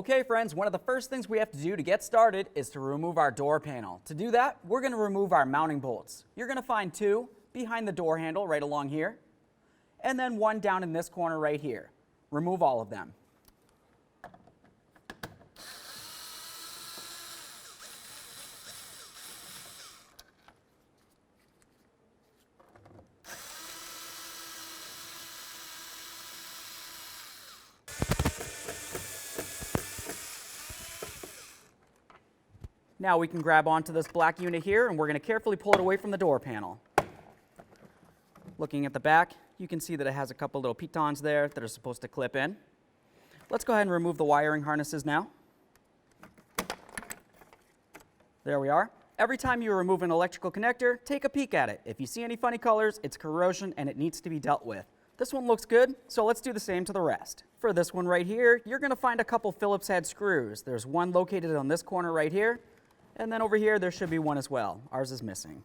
Okay friends, one of the first things we have to do to get started is to remove our door panel. To do that, we're going to remove our mounting bolts. You're going to find two behind the door handle right along here, and then one down in this corner right here. Remove all of them. Now we can grab onto this black unit here and we're going to carefully pull it away from the door panel. Looking at the back, you can see that it has a couple little pitons there that are supposed to clip in. Let's go ahead and remove the wiring harnesses now. There we are. Every time you remove an electrical connector, take a peek at it. If you see any funny colors, it's corrosion and it needs to be dealt with. This one looks good, so let's do the same to the rest. For this one right here, you're going to find a couple Phillips head screws. There's one located on this corner right here. And then over here, there should be one as well. Ours is missing.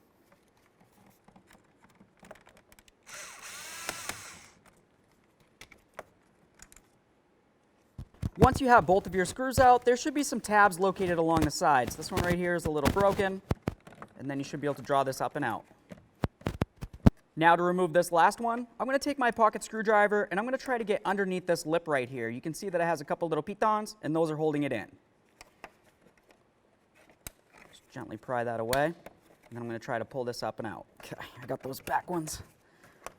Once you have both of your screws out, there should be some tabs located along the sides. This one right here is a little broken, and then you should be able to draw this up and out. Now to remove this last one, I'm going to take my pocket screwdriver and I'm going to try to get underneath this lip right here. You can see that it has a couple little pitons, and those are holding it in. Gently pry that away, and then I'm going to try to pull this up and out. Okay, I got those back ones.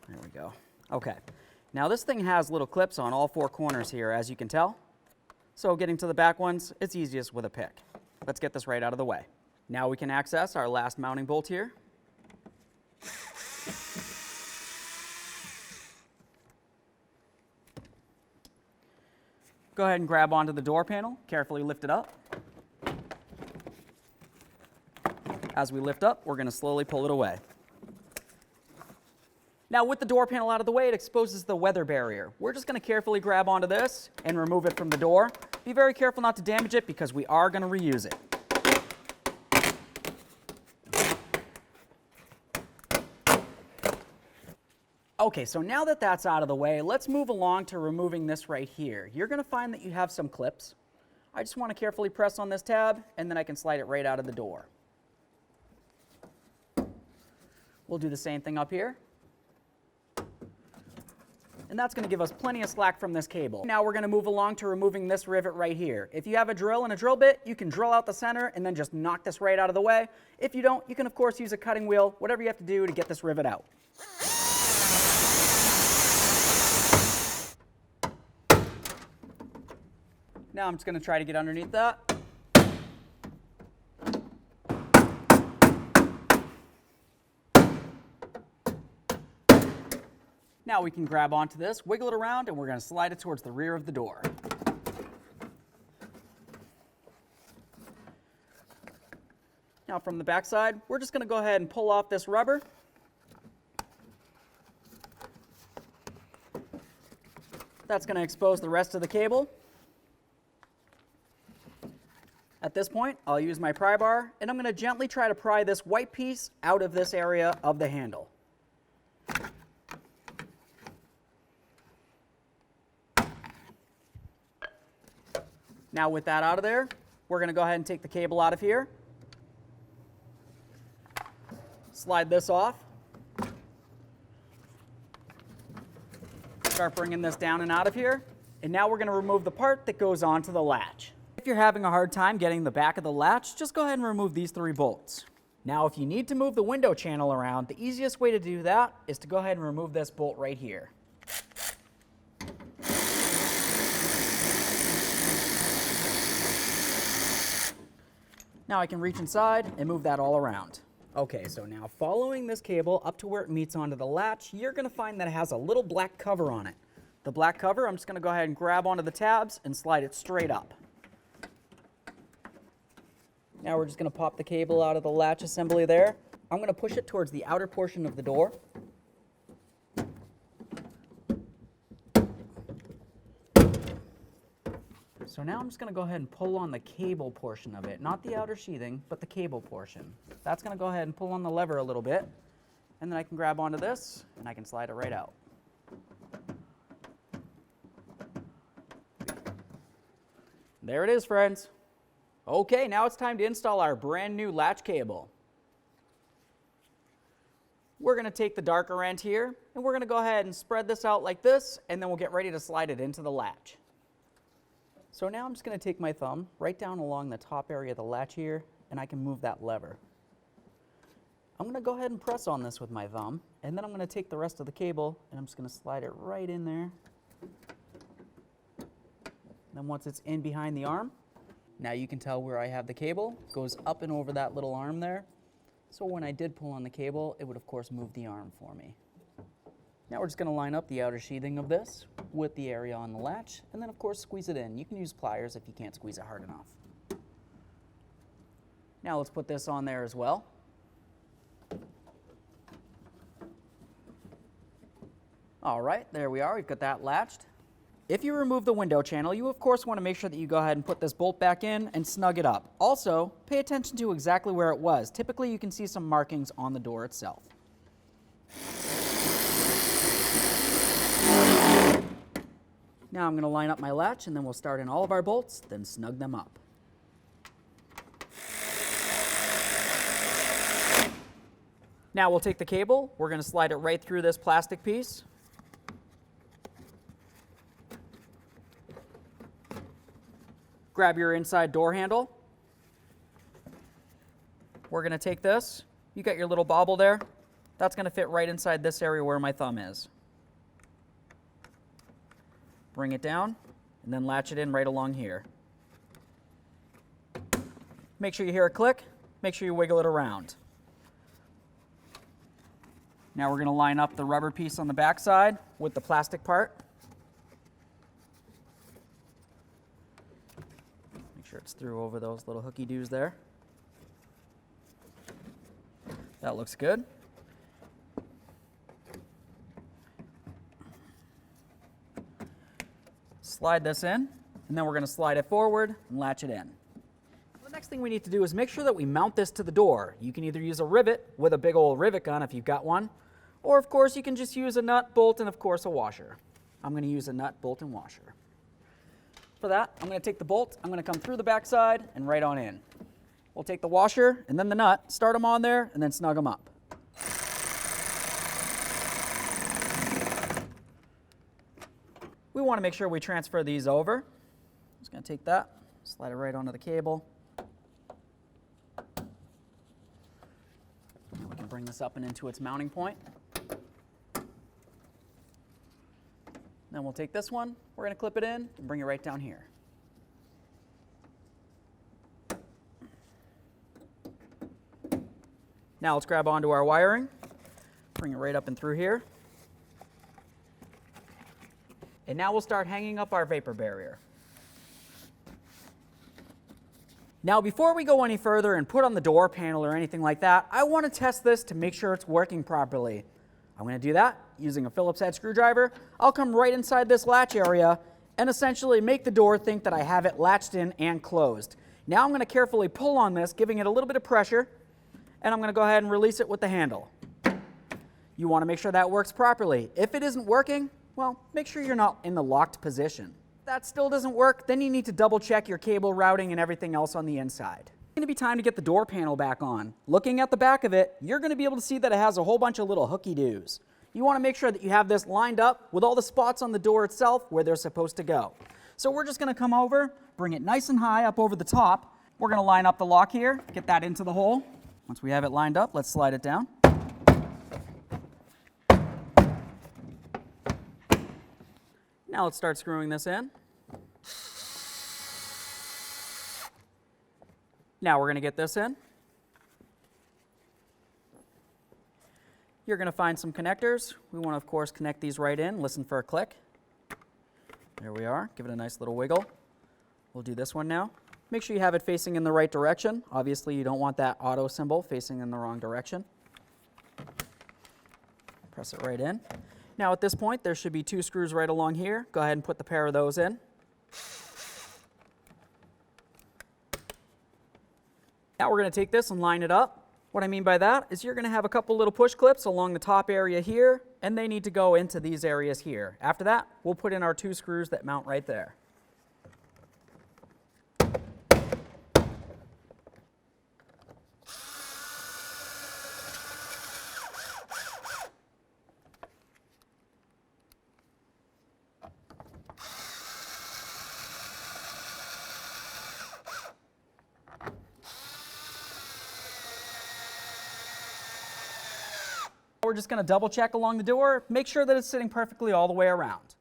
There we go. Okay, now this thing has little clips on all four corners here, as you can tell. So getting to the back ones, it's easiest with a pick. Let's get this right out of the way. Now we can access our last mounting bolt here. Go ahead and grab onto the door panel, carefully lift it up. As we lift up, we're going to slowly pull it away. Now with the door panel out of the way, it exposes the weather barrier. We're just going to carefully grab onto this and remove it from the door. Be very careful not to damage it because we are going to reuse it. Okay, so now that that's out of the way, let's move along to removing this right here. You're going to find that you have some clips. I just want to carefully press on this tab, and then I can slide it right out of the door. We'll do the same thing up here. And that's going to give us plenty of slack from this cable. Now we're going to move along to removing this rivet right here. If you have a drill and a drill bit, you can drill out the center and then just knock this right out of the way. If you don't, you can of course use a cutting wheel, whatever you have to do to get this rivet out. Now I'm just going to try to get underneath that. Now we can grab onto this, wiggle it around, and we're going to slide it towards the rear of the door. Now from the back side, we're just going to go ahead and pull off this rubber. That's going to expose the rest of the cable. At this point, I'll use my pry bar, and I'm going to gently try to pry this white piece out of this area of the handle. Now with that out of there, we're going to go ahead and take the cable out of here. Slide this off. Start bringing this down and out of here. And now we're going to remove the part that goes onto the latch. If you're having a hard time getting the back of the latch, just go ahead and remove these 3 bolts. Now if you need to move the window channel around, the easiest way to do that is to go ahead and remove this bolt right here. Now I can reach inside and move that all around. Okay, so now following this cable up to where it meets onto the latch, you're going to find that it has a little black cover on it. The black cover, I'm just going to go ahead and grab onto the tabs and slide it straight up. Now we're just going to pop the cable out of the latch assembly there. I'm going to push it towards the outer portion of the door. So now I'm just going to go ahead and pull on the cable portion of it, not the outer sheathing, but the cable portion. That's going to go ahead and pull on the lever a little bit, and then I can grab onto this, and I can slide it right out. There it is, friends. Okay, now it's time to install our brand new latch cable. We're going to take the darker end here, and we're going to go ahead and spread this out like this, and then we'll get ready to slide it into the latch. So now I'm just going to take my thumb right down along the top area of the latch here, and I can move that lever. I'm going to go ahead and press on this with my thumb, and then I'm going to take the rest of the cable, and I'm just going to slide it right in there. Then once it's in behind the arm, now you can tell where I have the cable. It goes up and over that little arm there. So when I did pull on the cable, it would of course move the arm for me. Now we're just going to line up the outer sheathing of this with the area on the latch, and then of course squeeze it in. You can use pliers if you can't squeeze it hard enough. Now let's put this on there as well. All right, there we are. We've got that latched. If you remove the window channel, you of course want to make sure that you go ahead and put this bolt back in and snug it up. Also, pay attention to exactly where it was. Typically, you can see some markings on the door itself. Now I'm going to line up my latch, and then we'll start in all of our bolts, then snug them up. Now we'll take the cable, we're going to slide it right through this plastic piece. Grab your inside door handle. We're going to take this. You got your little bobble there. That's going to fit right inside this area where my thumb is. Bring it down, and then latch it in right along here. Make sure you hear a click. Make sure you wiggle it around. Now we're going to line up the rubber piece on the back side with the plastic part. Make sure it's through over those little hooky-doos there. That looks good. Slide this in, and then we're going to slide it forward and latch it in. The next thing we need to do is make sure that we mount this to the door. You can either use a rivet with a big old rivet gun if you've got one, or of course you can just use a nut, bolt, and of course a washer. I'm going to use a nut, bolt, and washer. For that, I'm going to take the bolt, I'm going to come through the back side and right on in. We'll take the washer and then the nut, start them on there, and then snug them up. We want to make sure we transfer these over. Just going to take that, slide it right onto the cable. And we can bring this up and into its mounting point. Then we'll take this one, we're going to clip it in and bring it right down here. Now let's grab onto our wiring, bring it right up and through here. And now we'll start hanging up our vapor barrier. Now before we go any further and put on the door panel or anything like that, I want to test this to make sure it's working properly. I'm going to do that using a Phillips head screwdriver. I'll come right inside this latch area and essentially make the door think that I have it latched in and closed. Now I'm going to carefully pull on this, giving it a little bit of pressure, and I'm going to go ahead and release it with the handle. You want to make sure that works properly. If it isn't working, well, make sure you're not in the locked position. If that still doesn't work, then you need to double check your cable routing and everything else on the inside. It's going to be time to get the door panel back on. Looking at the back of it, you're going to be able to see that it has a whole bunch of little hooky-doos. You want to make sure that you have this lined up with all the spots on the door itself where they're supposed to go. So we're just going to come over, bring it nice and high up over the top. We're going to line up the lock here, get that into the hole. Once we have it lined up, let's slide it down. Now let's start screwing this in. Now we're going to get this in. You're going to find some connectors. We want to, of course, connect these right in. Listen for a click. There we are. Give it a nice little wiggle. We'll do this one now. Make sure you have it facing in the right direction. Obviously, you don't want that auto symbol facing in the wrong direction. Press it right in. Now at this point, there should be 2 screws right along here. Go ahead and put the pair of those in. Now we're going to take this and line it up. What I mean by that is you're going to have a couple little push clips along the top area here, and they need to go into these areas here. After that, we'll put in our 2 screws that mount right there. we're just going to double check along the door, make sure that it's sitting perfectly all the way around.